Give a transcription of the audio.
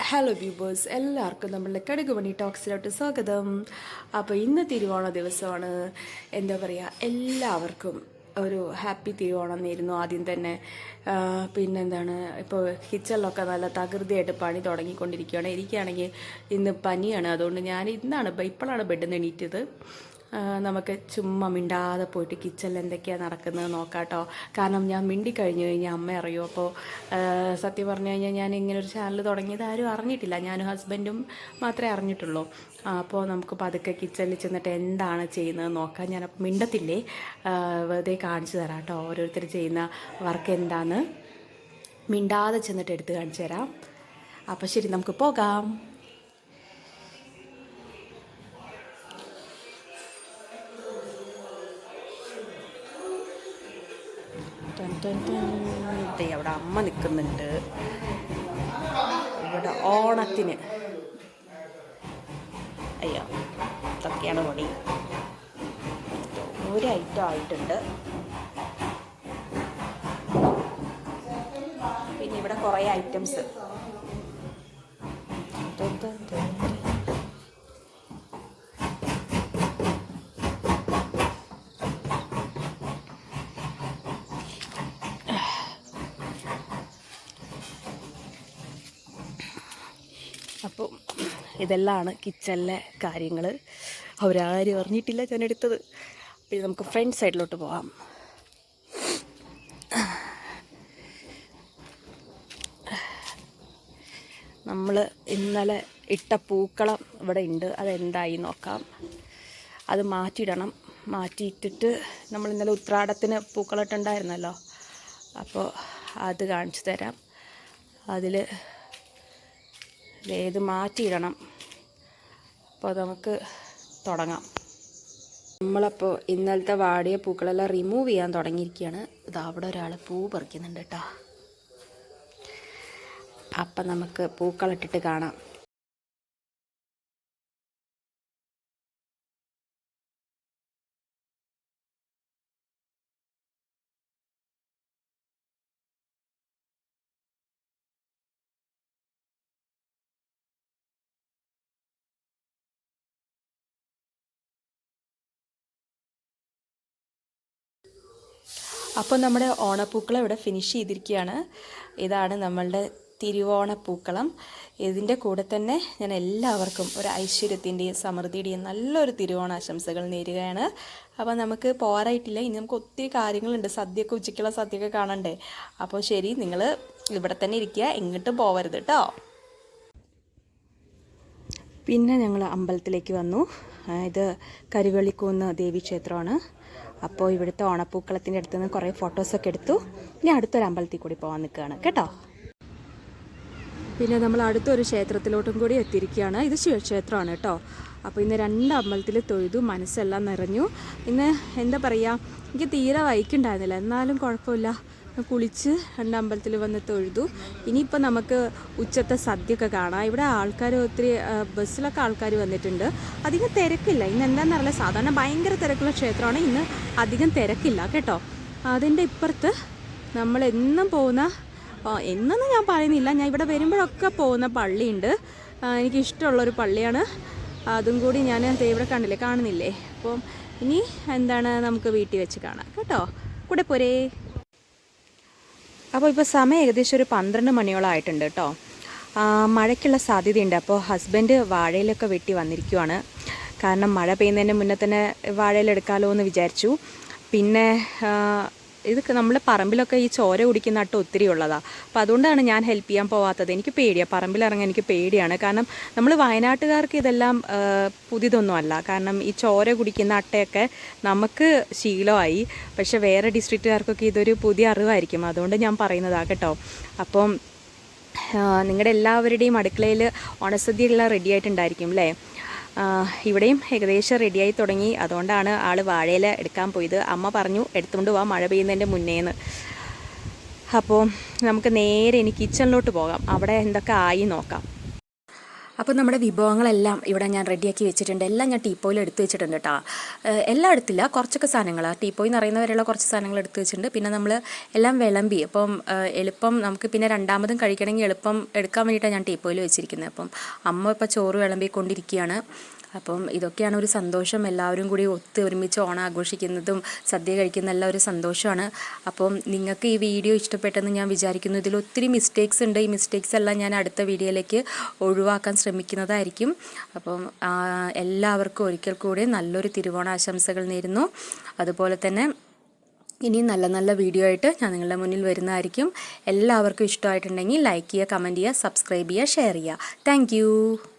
Hello viewers, എല്ലാവർക്കും നമ്മളുടെ കടുകുമണി ടോക്സിലോട്ട് സ്വാഗതം. അപ്പോൾ ഇന്ന് തിരുവോണ ദിവസമാണ്. എന്താ പറയുക, എല്ലാവർക്കും ഒരു ഹാപ്പി തിരുവോണം നേരുന്നു ആദ്യം തന്നെ. പിന്നെന്താണ്, ഇപ്പോൾ കിച്ചണിലൊക്കെ നല്ല തകൃതിയായിട്ട് പണി തുടങ്ങിക്കൊണ്ടിരിക്കുകയാണ്. എനിക്കാണെങ്കിൽ ഇന്ന് പനിയാണ്, അതുകൊണ്ട് ഞാൻ ഇപ്പോഴാണ് ബെഡിൽ നിന്ന് എണീറ്റത്. നമുക്ക് ചുമ്മാ മിണ്ടാതെ പോയിട്ട് കിച്ചണിൽ എന്തൊക്കെയാണ് നടക്കുന്നത് നോക്കാട്ടോ. കാരണം ഞാൻ മിണ്ടിക്കഴിഞ്ഞു കഴിഞ്ഞാൽ അമ്മ അറിയും. അപ്പോൾ സത്യം പറഞ്ഞു കഴിഞ്ഞാൽ ഞാൻ ഇങ്ങനെ ഒരു ചാനൽ തുടങ്ങിയത് ആരും അറിഞ്ഞിട്ടില്ല, ഞാനും ഹസ്ബൻഡും മാത്രമേ അറിഞ്ഞിട്ടുള്ളൂ. അപ്പോൾ നമുക്ക് പതുക്കെ കിച്ചണിൽ ചെന്നിട്ട് എന്താണ് ചെയ്യുന്നത് നോക്കാം. ഞാനപ്പോൾ മിണ്ടത്തില്ലേ, വെറുതെ കാണിച്ചു തരാം കേട്ടോ. ഓരോരുത്തർ ചെയ്യുന്ന വർക്ക് എന്താണെന്ന് മിണ്ടാതെ ചെന്നിട്ട് എടുത്ത് കാണിച്ചു തരാം. അപ്പോൾ ശരി, നമുക്ക് പോകാം. അവിടെ അമ്മ നിൽക്കുന്നുണ്ട്. ഇവിടെ ഓണത്തിന് അയ്യോ ഇതൊക്കെയാണ് പണി. ഒരു ഐറ്റം ആയിട്ടുണ്ട്. പിന്നെ ഇവിടെ കുറേ ഐറ്റംസ്. അപ്പോൾ ഇതെല്ലാമാണ് കിച്ചണിലെ കാര്യങ്ങൾ. അവരാരും അറിഞ്ഞിട്ടില്ല ഞാൻ എടുത്തത്. പിന്നെ നമുക്ക് ഫ്രണ്ട് സൈഡിലോട്ട് പോകാം. നമ്മൾ ഇന്നലെ ഇട്ട പൂക്കളം ഇവിടെ ഉണ്ട്, അതെന്തായി നോക്കാം. അത് മാറ്റിയിടണം. മാറ്റിയിട്ടിട്ട് നമ്മൾ ഇന്നലെ ഉത്രാടത്തിന് പൂക്കളം ഇട്ടുണ്ടായിരുന്നല്ലോ, അപ്പോൾ അത് കാണിച്ചു തരാം. അതിൽ ഇത് മാറ്റിയിടണം. അപ്പോൾ നമുക്ക് തുടങ്ങാം. നമ്മളപ്പോൾ ഇന്നലത്തെ വാടിയ പൂക്കളെല്ലാം റിമൂവ് ചെയ്യാൻ തുടങ്ങിയിരിക്കുകയാണ്. ഇത് അവിടെ ഒരാൾ പൂ പറിക്കുന്നുണ്ട് കേട്ടോ. അപ്പം നമുക്ക് പൂക്കളിട്ടിട്ട് കാണാം. അപ്പോൾ നമ്മുടെ ഓണപ്പൂക്കളം ഇവിടെ ഫിനിഷ് ചെയ്തിരിക്കുകയാണ്. ഇതാണ് നമ്മളുടെ തിരുവോണപ്പൂക്കളം. ഇതിൻ്റെ കൂടെ തന്നെ ഞാൻ എല്ലാവർക്കും ഒരു ഐശ്വര്യത്തിൻ്റെയും സമൃദ്ധിയുടെയും നല്ലൊരു തിരുവോണാശംസകൾ നേരുകയാണ്. അപ്പോൾ നമുക്ക് പോരായിട്ടില്ല, ഇനി നമുക്ക് ഒത്തിരി കാര്യങ്ങളുണ്ട്. സദ്യയൊക്കെ, ഉച്ചയ്ക്കുള്ള സദ്യയൊക്കെ കാണണ്ടേ. അപ്പോൾ ശരി, നിങ്ങൾ ഇവിടെ തന്നെ ഇരിക്കുക, എങ്ങോട്ടും പോവരുത് കേട്ടോ. പിന്നെ ഞങ്ങൾ അമ്പലത്തിലേക്ക് വന്നു. ഇത് കരുവള്ളിക്കുന്ന് ദേവീക്ഷേത്രമാണ്. അപ്പോൾ ഇവിടുത്തെ ഓണപ്പൂക്കളത്തിൻ്റെ അടുത്ത് നിന്ന് കുറേ ഫോട്ടോസൊക്കെ എടുത്തു. ഇനി അടുത്തൊരു അമ്പലത്തിൽ കൂടി പോകാൻ നിൽക്കുകയാണ് കേട്ടോ. പിന്നെ നമ്മൾ അടുത്തൊരു ക്ഷേത്രത്തിലോട്ടും കൂടി എത്തിയിരിക്കുകയാണ്. ഇത് ശിവക്ഷേത്രമാണ് കേട്ടോ. അപ്പോൾ ഇന്ന് 2 അമ്പലത്തിൽ തൊഴുതു, മനസ്സെല്ലാം നിറഞ്ഞു. ഇന്ന് എന്താ പറയുക, എനിക്ക് തീരെ വൈക്കുണ്ടായിരുന്നില്ല, എന്നാലും കുഴപ്പമില്ല, കുളിച്ച് 2 അമ്പലത്തിൽ വന്ന് തൊഴുതു. ഇനിയിപ്പോൾ നമുക്ക് ഉച്ചത്തെ സദ്യയൊക്കെ കാണാം. ഇവിടെ ആൾക്കാർ ഒത്തിരി, ബസ്സിലൊക്കെ ആൾക്കാർ വന്നിട്ടുണ്ട്. അധികം തിരക്കില്ല ഇന്ന്. എന്താണെന്നറിയില്ല, സാധാരണ ഭയങ്കര തിരക്കുള്ള ക്ഷേത്രമാണ്, ഇന്ന് അധികം തിരക്കില്ല കേട്ടോ. അതിൻ്റെ ഇപ്പുറത്ത് നമ്മൾ എന്നും പോകുന്ന, എന്നൊന്നും ഞാൻ പറയുന്നില്ല, ഞാൻ ഇവിടെ വരുമ്പോഴൊക്കെ പോകുന്ന പള്ളിയുണ്ട്. എനിക്കിഷ്ടമുള്ളൊരു പള്ളിയാണ്. അതും കൂടി ഞാൻ ഇവിടെ കാണുന്നില്ലേ. അപ്പം ഇനി എന്താണ്, നമുക്ക് വീട്ടിൽ വെച്ച് കാണാം കേട്ടോ. കൂടെ പോരേ. അപ്പോൾ ഇപ്പോൾ സമയം ഏകദേശം ഒരു 12 മണിയോളം ആയിട്ടുണ്ട് കേട്ടോ. മഴയ്ക്കുള്ള സാധ്യതയുണ്ട്. അപ്പോൾ ഹസ്ബൻഡ് വാഴയിലൊക്കെ വെട്ടി വന്നിരിക്കുവാണ്. കാരണം മഴ പെയ്യുന്നതിന് മുന്നേ തന്നെ വാഴയിലെടുക്കാമല്ലോ എന്ന് വിചാരിച്ചു. പിന്നെ ഇത് നമ്മൾ പറമ്പിലൊക്കെ ഈ ചോര കുടിക്കുന്ന അട്ട ഒത്തിരി ഉള്ളതാണ്. അപ്പോൾ അതുകൊണ്ടാണ് ഞാൻ ഹെൽപ്പ് ചെയ്യാൻ പോവാത്തത്. എനിക്ക് പേടിയാണ്, പറമ്പിലിറങ്ങാൻ എനിക്ക് പേടിയാണ്. കാരണം നമ്മൾ വയനാട്ടുകാർക്ക് ഇതെല്ലാം പുതിയതൊന്നുമല്ല. കാരണം ഈ ചോര കുടിക്കുന്ന അട്ടയൊക്കെ നമുക്ക് ശീലമായി. പക്ഷേ വേറെ ഡിസ്ട്രിക്റ്റുകാർക്കൊക്കെ ഇതൊരു പുതിയ അറിവായിരിക്കും. അതുകൊണ്ട് ഞാൻ പറയുന്നതാണ് കേട്ടോ. അപ്പം നിങ്ങളുടെ എല്ലാവരുടെയും അടുക്കളയിൽ ഓണസദ്യയെല്ലാം റെഡി ആയിട്ടുണ്ടായിരിക്കും അല്ലേ. ഇവിടെയും ഏകദേശം റെഡിയായി തുടങ്ങി. അതുകൊണ്ടാണ് ആൾ വാഴയില എടുക്കാൻ പോയത്. അമ്മ പറഞ്ഞു എടുത്തുകൊണ്ട് പോവാം മഴ പെയ്യുന്നതിൻ്റെ മുന്നേന്ന്. അപ്പോൾ നമുക്ക് നേരെ ഇനി കിച്ചണിലോട്ട് പോകാം, അവിടെ എന്തൊക്കെ ആയി നോക്കാം. അപ്പോൾ നമ്മുടെ വിഭവങ്ങളെല്ലാം ഇവിടെ ഞാൻ റെഡിയാക്കി വെച്ചിട്ടുണ്ട്. എല്ലാം ഞാൻ ടീപ്പോയിൽ എടുത്ത് വെച്ചിട്ടുണ്ട് കേട്ടോ. എല്ലാം എടുത്തില്ല, കുറച്ചൊക്കെ സാധനങ്ങൾ ടീപ്പോയിൽ നിന്ന് അറിയുന്നവരെയുള്ള കുറച്ച് സാധനങ്ങൾ എടുത്ത് വെച്ചിട്ടുണ്ട്. പിന്നെ നമ്മൾ എല്ലാം വിളമ്പി, അപ്പം എളുപ്പം നമുക്ക് പിന്നെ രണ്ടാമതും കഴിക്കണമെങ്കിൽ എളുപ്പം എടുക്കാൻ വേണ്ടിയിട്ടാണ് ഞാൻ ടീപ്പോയിൽ വെച്ചിരിക്കുന്നത്. അപ്പം അമ്മ ഇപ്പോൾ ചോറ് വിളമ്പിക്കൊണ്ടിരിക്കുകയാണ്. അപ്പം ഇതൊക്കെയാണ് ഒരു സന്തോഷം, എല്ലാവരും കൂടി ഒരുമിച്ച് ഓണം ആഘോഷിക്കുന്നതും സദ്യ കഴിക്കുന്ന എല്ലാം ഒരു സന്തോഷമാണ്. അപ്പം നിങ്ങൾക്ക് ഈ വീഡിയോ ഇഷ്ടപ്പെട്ടെന്ന് ഞാൻ വിചാരിക്കുന്നു. ഇതിൽ ഒത്തിരി മിസ്റ്റേക്സ് ഉണ്ട്. ഈ മിസ്റ്റേക്സ് എല്ലാം ഞാൻ അടുത്ത വീഡിയോയിലേക്ക് ഒഴിവാക്കാൻ ശ്രമിക്കുന്നതായിരിക്കും. അപ്പം എല്ലാവർക്കും ഒരിക്കൽ കൂടി നല്ലൊരു തിരുവോണ ആശംസകൾ നേരുന്നു. അതുപോലെ തന്നെ ഇനി നല്ല നല്ല വീഡിയോ ആയിട്ട് ഞാൻ നിങ്ങളുടെ മുന്നിൽ വരുന്നതായിരിക്കും. എല്ലാവർക്കും ഇഷ്ടമായിട്ടുണ്ടെങ്കിൽ ലൈക്ക് ചെയ്യുക, കമൻറ്റ് ചെയ്യുക, സബ്സ്ക്രൈബ് ചെയ്യുക, ഷെയർ ചെയ്യുക. താങ്ക്